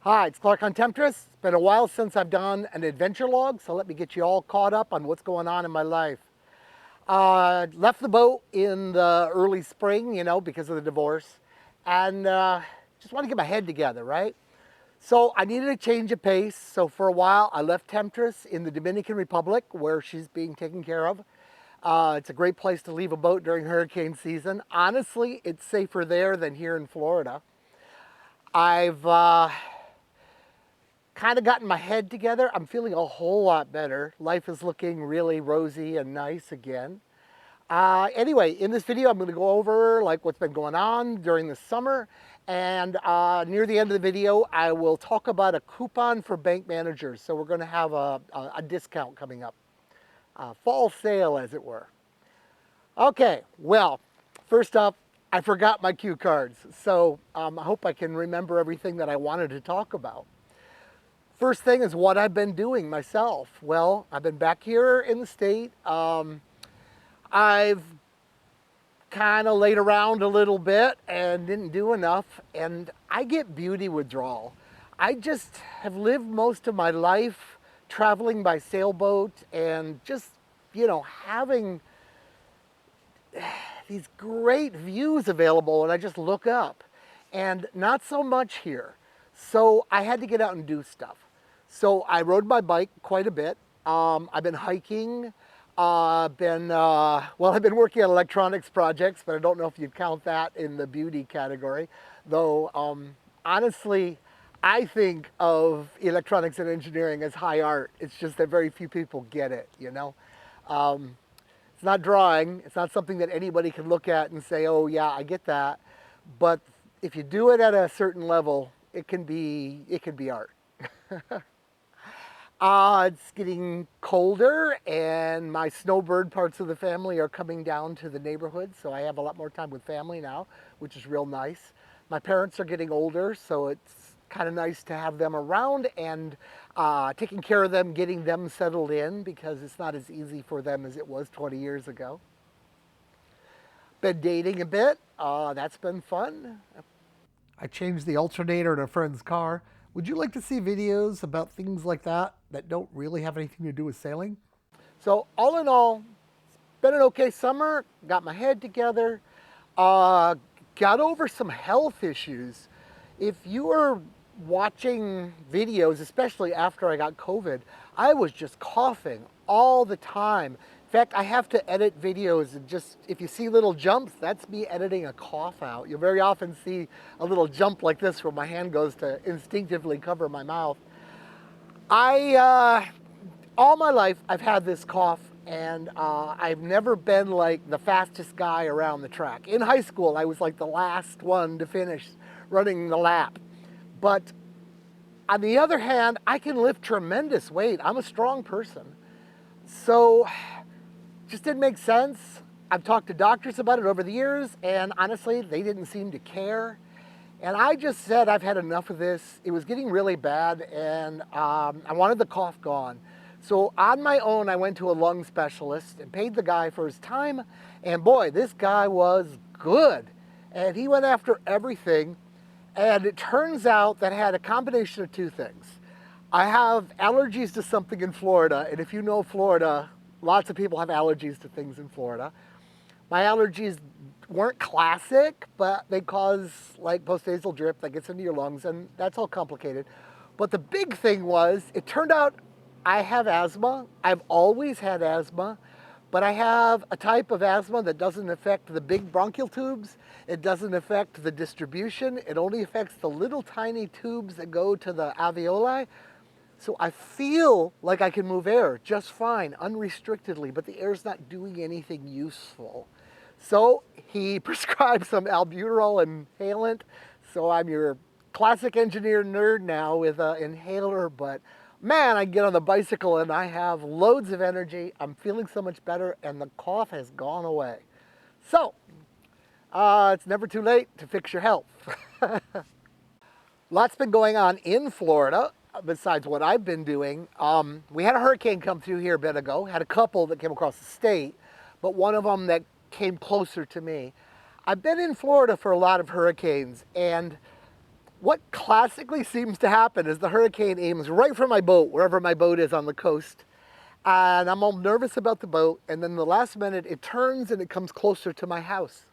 Hi, it's Clark on Temptress. It's been a while since I've done an adventure log, so let me get you all caught up on what's going on in my life. Left the boat in the early spring, because of the divorce, and just want to get my head together, right? So I needed a change of pace, so for a while I left Temptress in the Dominican Republic where she's being taken care of. It's a great place to leave a boat during hurricane season. Honestly, it's safer there than here in Florida. I've kind of gotten my head together. I'm feeling a whole lot better. Life is looking really rosy and nice again. Anyway, in this video, I'm going to go over like what's been going on during the summer. And near the end of the video, I will talk about a coupon for BankManager. So we're going to have a discount coming up. Fall sale, as it were. Okay, well, first up, I forgot my cue cards. So I hope I can remember everything that I wanted to talk about. First thing is what I've been doing myself. Well, I've been back here in the state. I've kind of laid around a little bit and didn't do enough, and I get beauty withdrawal. I just have lived most of my life traveling by sailboat and just, having these great views available, and I just look up, and not so much here. So I had to get out and do stuff. So I rode my bike quite a bit. I've been hiking. I've been working on electronics projects, but I don't know if you'd count that in the beauty category. Though, honestly, I think of electronics and engineering as high art. It's just that very few people get it, It's not drawing. It's not something that anybody can look at and say, oh yeah, I get that. But if you do it at a certain level, it can be art. It's getting colder, and my snowbird parts of the family are coming down to the neighborhood, so I have a lot more time with family now, which is real nice. My parents are getting older, so it's kind of nice to have them around and taking care of them, getting them settled in, because it's not as easy for them as it was 20 years ago. Been dating a bit. That's been fun. I changed the alternator in a friend's car. Would you like to see videos about things like that that don't really have anything to do with sailing? So all in all, it's been an okay summer. Got my head together. Got over some health issues. If you were watching videos, especially after I got COVID, I was just coughing all the time. In fact, I have to edit videos, and just if you see little jumps, that's me editing a cough out. You'll very often see a little jump like this where my hand goes to instinctively cover my mouth. All my life, I've had this cough, and I've never been like the fastest guy around the track. In high school, I was like the last one to finish running the lap. But on the other hand, I can lift tremendous weight. I'm a strong person. So just didn't make sense. I've talked to doctors about it over the years, and honestly, they didn't seem to care. And I just said, I've had enough of this. It was getting really bad, and I wanted the cough gone. So on my own, I went to a lung specialist and paid the guy for his time. And boy, this guy was good. And he went after everything. And it turns out that I had a combination of two things. I have allergies to something in Florida, and if you know Florida, lots of people have allergies to things in Florida. My allergies weren't classic, but they cause like postnasal drip that gets into your lungs, and that's all complicated. But the big thing was, it turned out I have asthma. I've always had asthma, but I have a type of asthma that doesn't affect the big bronchial tubes. It doesn't affect the distribution. It only affects the little tiny tubes that go to the alveoli. So I feel like I can move air just fine, unrestrictedly, but the air's not doing anything useful. So he prescribed some albuterol inhalant. So I'm your classic engineer nerd now with an inhaler, but man, I get on the bicycle and I have loads of energy. I'm feeling so much better, and the cough has gone away. So it's never too late to fix your health. Lots been going on in Florida besides what I've been doing. We had a hurricane come through here a bit ago, had a couple that came across the state, but one of them that came closer to me. I've been in Florida for a lot of hurricanes, and What classically seems to happen is the hurricane aims right for my boat, wherever my boat is on the coast. And I'm all nervous about the boat, and then the last minute it turns and it comes closer to my house.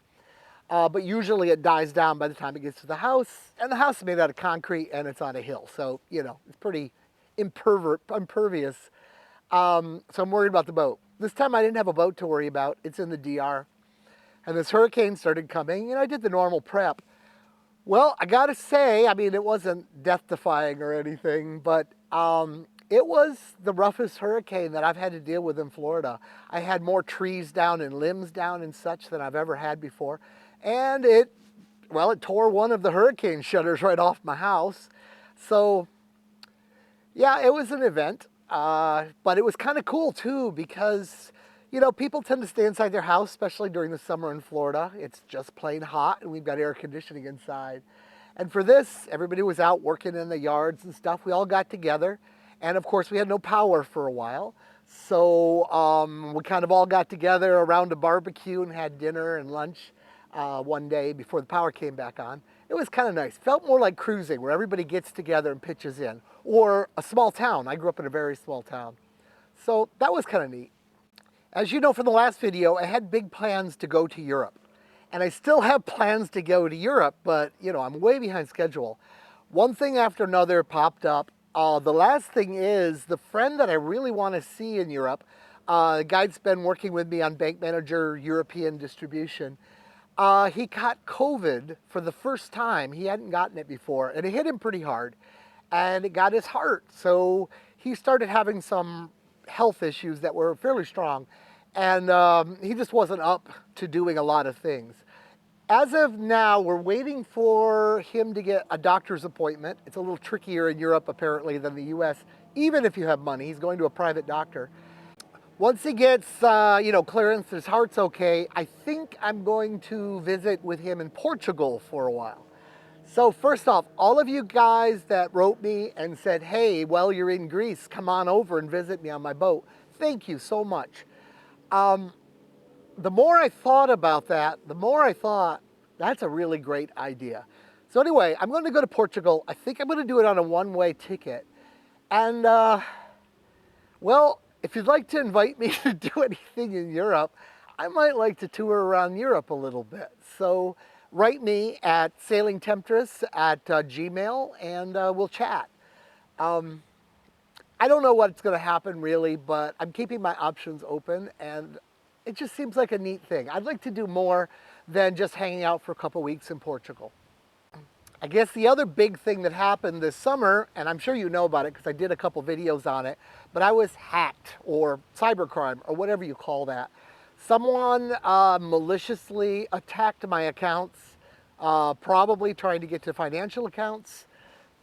But usually it dies down by the time it gets to the house, and the house is made out of concrete and it's on a hill, so you know it's pretty impervious. So I'm worried about the boat. This time I didn't have a boat to worry about. It's in the DR, and this hurricane started coming, and I did the normal prep. Well, I gotta say, I mean, it wasn't death-defying or anything, but it was the roughest hurricane that I've had to deal with in Florida. I had more trees down and limbs down and such than I've ever had before. And it tore one of the hurricane shutters right off my house. So, yeah, it was an event. But it was kind of cool, too, because, you know, people tend to stay inside their house, especially during the summer in Florida. It's just plain hot, and we've got air conditioning inside. And for this, everybody was out working in the yards and stuff. We all got together. And, of course, we had no power for a while. So we kind of all got together around a barbecue and had dinner and lunch one day before the power came back on. It was kind of nice. Felt more like cruising, where everybody gets together and pitches in. Or a small town. I grew up in a very small town. So that was kind of neat. As you know from the last video, I had big plans to go to Europe. And I still have plans to go to Europe, but you know, I'm way behind schedule. One thing after another popped up. The last thing is the friend that I really want to see in Europe, the guy that's been working with me on BankManager European distribution, he caught COVID for the first time. He hadn't gotten it before, and it hit him pretty hard, and it got his heart. So he started having some health issues that were fairly strong, and he just wasn't up to doing a lot of things. As of now, we're waiting for him to get a doctor's appointment. It's a little trickier in Europe, apparently, than the US, even if you have money. He's going to a private doctor. Once he gets, clearance, his heart's okay, I think I'm going to visit with him in Portugal for a while. So first off, all of you guys that wrote me and said, hey, well, you're in Greece, come on over and visit me on my boat. Thank you so much. The more I thought about that, the more I thought, that's a really great idea. So anyway, I'm going to go to Portugal. I think I'm going to do it on a one-way ticket. And, well, if you'd like to invite me to do anything in Europe, I might like to tour around Europe a little bit. So write me at sailingtemptress@gmail, and we'll chat. I don't know what's going to happen really, but I'm keeping my options open, and it just seems like a neat thing. I'd like to do more than just hanging out for a couple weeks in Portugal. I guess the other big thing that happened this summer, and I'm sure you know about it because I did a couple videos on it, but I was hacked, or cybercrime, or whatever you call that. Someone maliciously attacked my accounts, probably trying to get to financial accounts,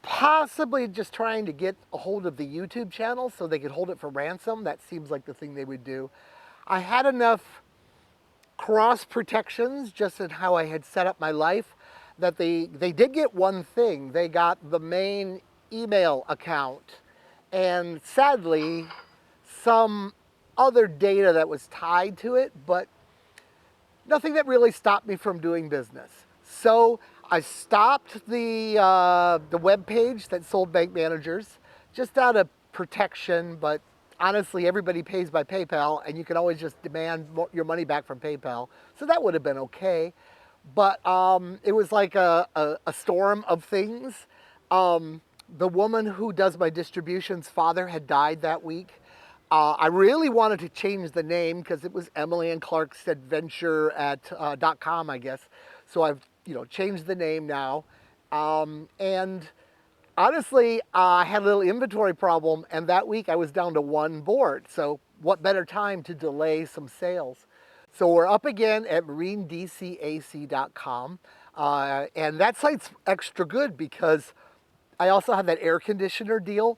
possibly just trying to get a hold of the YouTube channel so they could hold it for ransom. That seems like the thing they would do. I had enough cross protections just in how I had set up my life that they did get one thing. They got the main email account and sadly some other data that was tied to it, but nothing that really stopped me from doing business. So I stopped the web page that sold bank managers just out of protection, but honestly, everybody pays by PayPal, and you can always just demand your money back from PayPal. So that would have been okay. But it was like a storm of things. The woman who does my distribution's father had died that week. I really wanted to change the name because it was Emily and Clark's Adventure at .com, I guess. So I've changed the name now. And honestly, I had a little inventory problem, and that week I was down to one board. So what better time to delay some sales? So we're up again at marinedcac.com. And that site's extra good because I also have that air conditioner deal.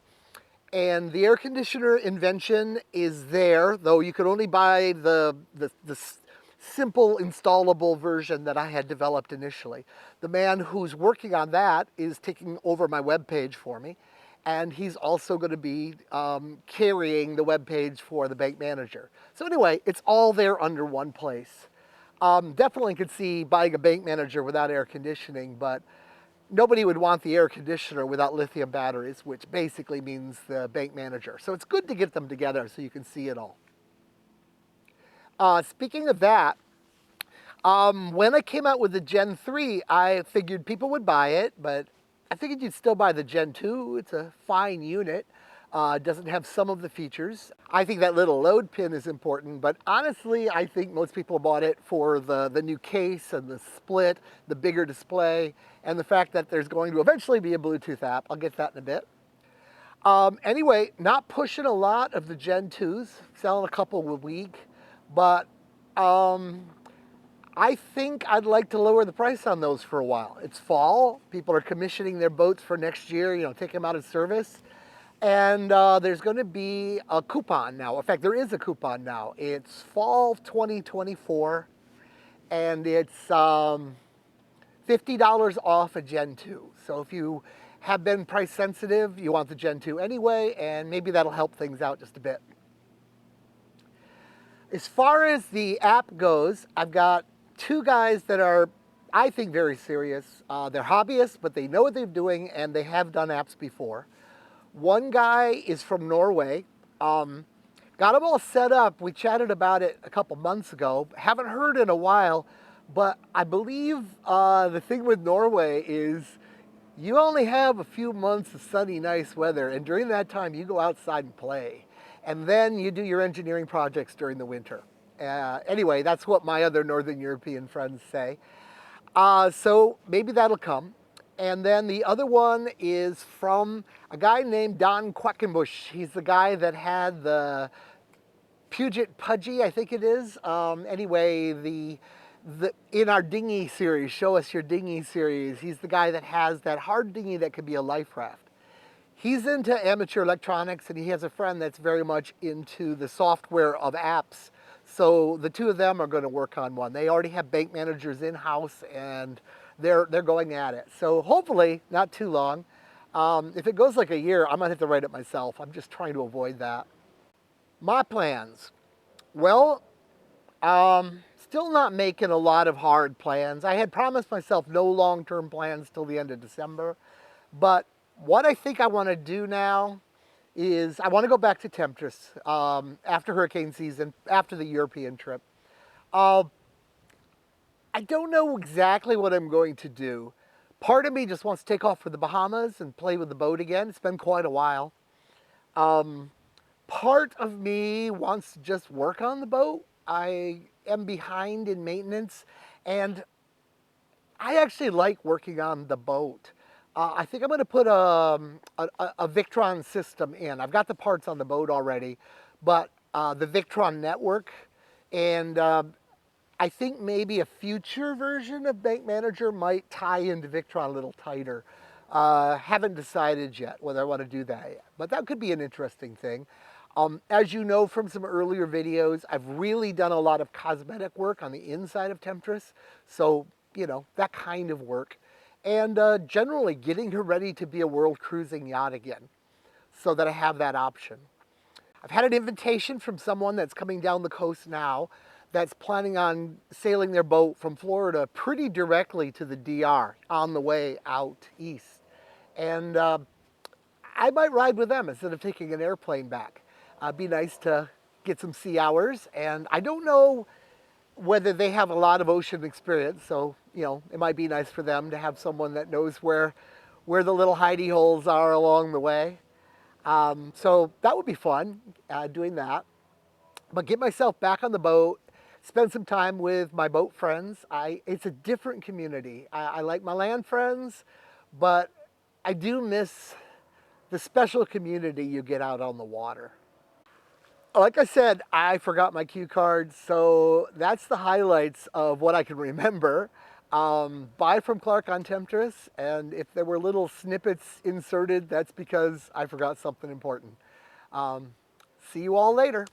And the air conditioner invention is there, though you could only buy the simple installable version that I had developed initially. The man who's working on that is taking over my web page for me, and he's also going to be carrying the web page for the bank manager. So anyway, it's all there under one place. Definitely could see buying a bank manager without air conditioning, but nobody would want the air conditioner without lithium batteries, which basically means the BankManager. So it's good to get them together so you can see it all. Speaking of that, when I came out with the Gen 3, I figured people would buy it, but I figured you'd still buy the Gen 2. It's a fine unit. Doesn't have some of the features. I think that little load pin is important, but honestly, I think most people bought it for the new case and the split, the bigger display, and the fact that there's going to eventually be a Bluetooth app. I'll get that in a bit. Anyway, not pushing a lot of the Gen 2s, selling a couple a week, but I think I'd like to lower the price on those for a while. It's fall. People are commissioning their boats for next year, take them out of service. And there's going to be a coupon now. In fact, there is a coupon now. It's fall 2024, and it's $50 off a Gen 2. So if you have been price sensitive, you want the Gen 2 anyway, and maybe that'll help things out just a bit. As far as the app goes, I've got two guys that are, I think, very serious. They're hobbyists, but they know what they're doing, and they have done apps before. One guy is from Norway. Got them all set up. We chatted about it a couple months ago. Haven't heard in a while, but I believe the thing with Norway is you only have a few months of sunny, nice weather, and during that time you go outside and play. And then you do your engineering projects during the winter. Anyway, that's what my other Northern European friends say. So maybe that'll come. And then the other one is from a guy named Don Quackenbush. He's the guy that had the Puget Pudgy, I think it is. Anyway, in our dinghy series, Show Us Your Dinghy series, he's the guy that has that hard dinghy that could be a life raft. He's into amateur electronics, and he has a friend that's very much into the software of apps. So the two of them are going to work on one. They already have BankManagers in-house, and they're going at it. So hopefully, not too long. If it goes like a year, I might have to write it myself. I'm just trying to avoid that. My plans. Well, still not making a lot of hard plans. I had promised myself no long-term plans till the end of December. But what I think I want to do now is I want to go back to Temptress after hurricane season, after the European trip. I don't know exactly what I'm going to do. Part of me just wants to take off for the Bahamas and play with the boat again. It's been quite a while. Part of me wants to just work on the boat. I am behind in maintenance, and I actually like working on the boat. I think I'm going to put a Victron system in. I've got the parts on the boat already, but the Victron network, and I think maybe a future version of BankManager might tie into Victron a little tighter. Haven't decided yet whether I want to do that yet, but that could be an interesting thing. As you know from some earlier videos, I've really done a lot of cosmetic work on the inside of Temptress, so, that kind of work. And generally getting her ready to be a world cruising yacht again, so that I have that option. I've had an invitation from someone that's coming down the coast now that's planning on sailing their boat from Florida pretty directly to the DR on the way out east. And I might ride with them instead of taking an airplane back. It'd be nice to get some sea hours, and I don't know whether they have a lot of ocean experience, so it might be nice for them to have someone that knows where the little hidey holes are along the way. So that would be fun, doing that. But get myself back on the boat, spend some time with my boat friends. It's a different community. I like my land friends, but I do miss the special community you get out on the water. Like I said, I forgot my cue cards, so that's the highlights of what I can remember. Bye from Clark on Temptress, and if there were little snippets inserted, that's because I forgot something important. See you all later.